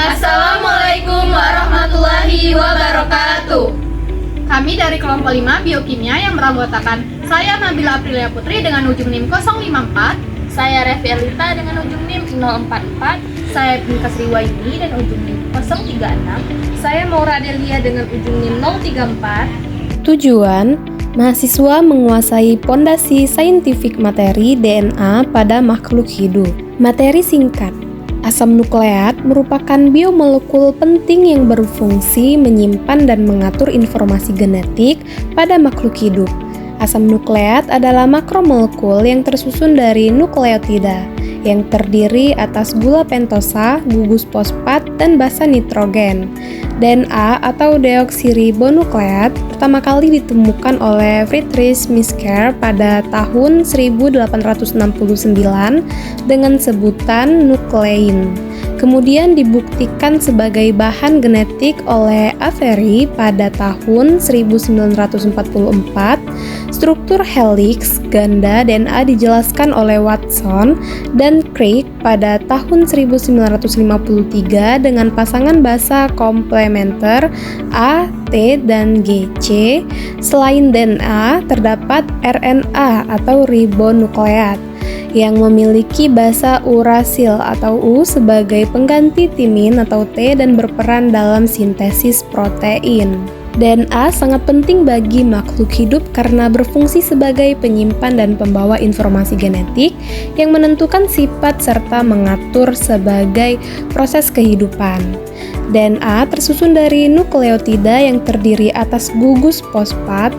Assalamualaikum warahmatullahi wabarakatuh. Kami dari kelompok 5 Biokimia yang beranggotakan saya Nabila Aprilia Putri dengan ujung NIM 054, Saya Revi Elita dengan ujung NIM 044, saya Binka Sriwaini dan ujung NIM 036, saya Maura Delia dengan ujung NIM 034. Tujuan, mahasiswa menguasai pondasi saintifik materi DNA pada makhluk hidup. Materi singkat. Asam nukleat merupakan biomolekul penting yang berfungsi menyimpan dan mengatur informasi genetik pada makhluk hidup. Asam nukleat adalah makromolekul yang tersusun dari nukleotida yang terdiri atas gula pentosa, gugus fosfat, dan basa nitrogen. DNA atau deoksiribonukleat pertama kali ditemukan oleh Friedrich Mischke pada tahun 1869 dengan sebutan nuklein. Kemudian dibuktikan sebagai bahan genetik oleh Avery pada tahun 1944. Struktur helix ganda DNA dijelaskan oleh Watson dan Crick pada tahun 1953 dengan pasangan basa komplementer A, T, dan G, C. Selain DNA, terdapat RNA atau ribonukleat yang memiliki basa urasil atau U sebagai pengganti timin atau T dan berperan dalam sintesis protein. DNA sangat penting bagi makhluk hidup karena berfungsi sebagai penyimpan dan pembawa informasi genetik yang menentukan sifat serta mengatur sebagai proses kehidupan. DNA tersusun dari nukleotida yang terdiri atas gugus fosfat,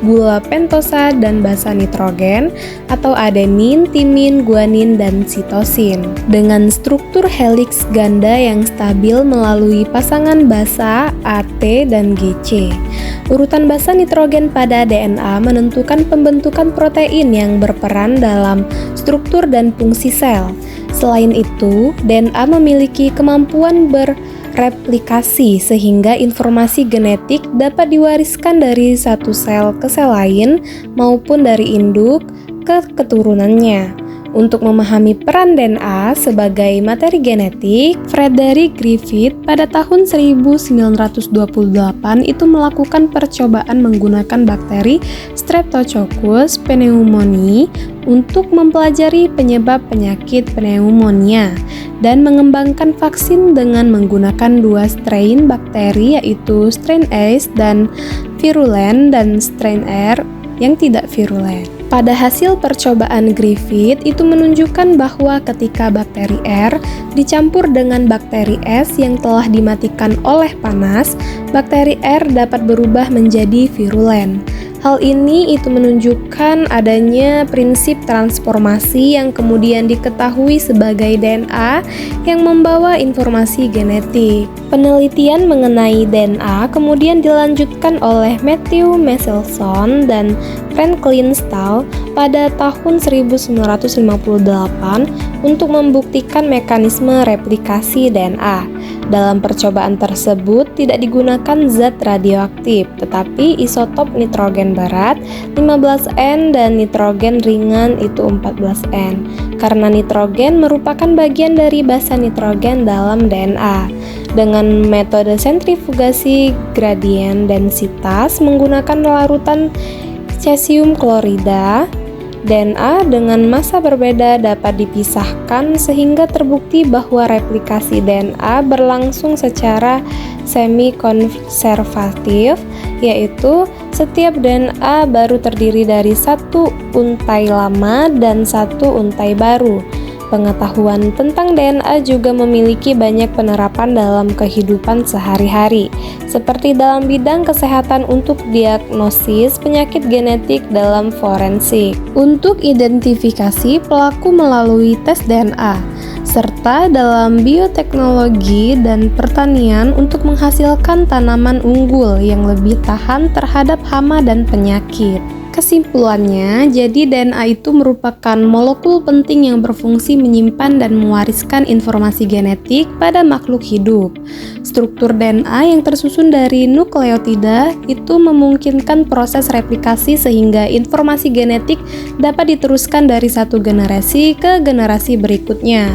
gula pentosa, dan basa nitrogen atau adenin, timin, guanin, dan sitosin dengan struktur helix ganda yang stabil melalui pasangan basa AT dan GC. Urutan basa nitrogen pada DNA menentukan pembentukan protein yang berperan dalam struktur dan fungsi sel. Selain itu, DNA memiliki kemampuan replikasi sehingga informasi genetik dapat diwariskan dari satu sel ke sel lain maupun dari induk ke keturunannya. Untuk memahami peran DNA sebagai materi genetik, Frederick Griffith pada tahun 1928 itu melakukan percobaan menggunakan bakteri Streptococcus pneumoniae untuk mempelajari penyebab penyakit pneumonia dan mengembangkan vaksin dengan menggunakan dua strain bakteri yaitu strain S dan virulen dan strain R yang tidak virulen. Pada hasil percobaan Griffith itu menunjukkan bahwa ketika bakteri R dicampur dengan bakteri S yang telah dimatikan oleh panas, bakteri R dapat berubah menjadi virulen. Hal ini itu menunjukkan adanya prinsip transformasi yang kemudian diketahui sebagai DNA yang membawa informasi genetik. Penelitian mengenai DNA kemudian dilanjutkan oleh Matthew Michelson dan Franklin Stahl pada tahun 1958 untuk membuktikan mekanisme replikasi DNA. Dalam percobaan tersebut tidak digunakan zat radioaktif, tetapi isotop nitrogen berat 15N dan nitrogen ringan itu 14N, karena nitrogen merupakan bagian dari basa nitrogen dalam DNA. Dengan metode sentrifugasi gradien densitas menggunakan larutan cesium klorida, DNA dengan massa berbeda dapat dipisahkan sehingga terbukti bahwa replikasi DNA berlangsung secara semi-konservatif, yaitu setiap DNA baru terdiri dari satu untai lama dan satu untai baru. Pengetahuan tentang DNA juga memiliki banyak penerapan dalam kehidupan sehari-hari, seperti dalam bidang kesehatan untuk diagnosis penyakit genetik dalam forensik, untuk identifikasi pelaku melalui tes DNA, serta dalam bioteknologi dan pertanian untuk menghasilkan tanaman unggul yang lebih tahan terhadap hama dan penyakit. Kesimpulannya, jadi DNA itu merupakan molekul penting yang berfungsi menyimpan dan mewariskan informasi genetik pada makhluk hidup. Struktur DNA yang tersusun dari nukleotida itu memungkinkan proses replikasi sehingga informasi genetik dapat diteruskan dari satu generasi ke generasi berikutnya.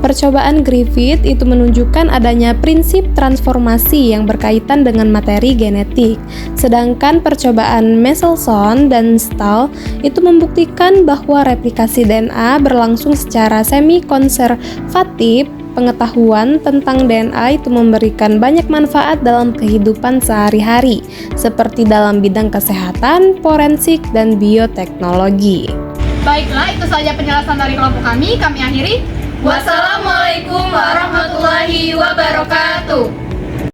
Percobaan Griffith itu menunjukkan adanya prinsip transformasi yang berkaitan dengan materi genetik, sedangkan percobaan Michelson dan Stahl itu membuktikan bahwa replikasi DNA berlangsung secara semi-konservatif. Pengetahuan tentang DNA itu memberikan banyak manfaat dalam kehidupan sehari-hari, seperti dalam bidang kesehatan, forensik, dan bioteknologi. Baiklah, itu saja penjelasan dari kelompok kami. Kami akhiri. Wassalamualaikum warahmatullahi wabarakatuh.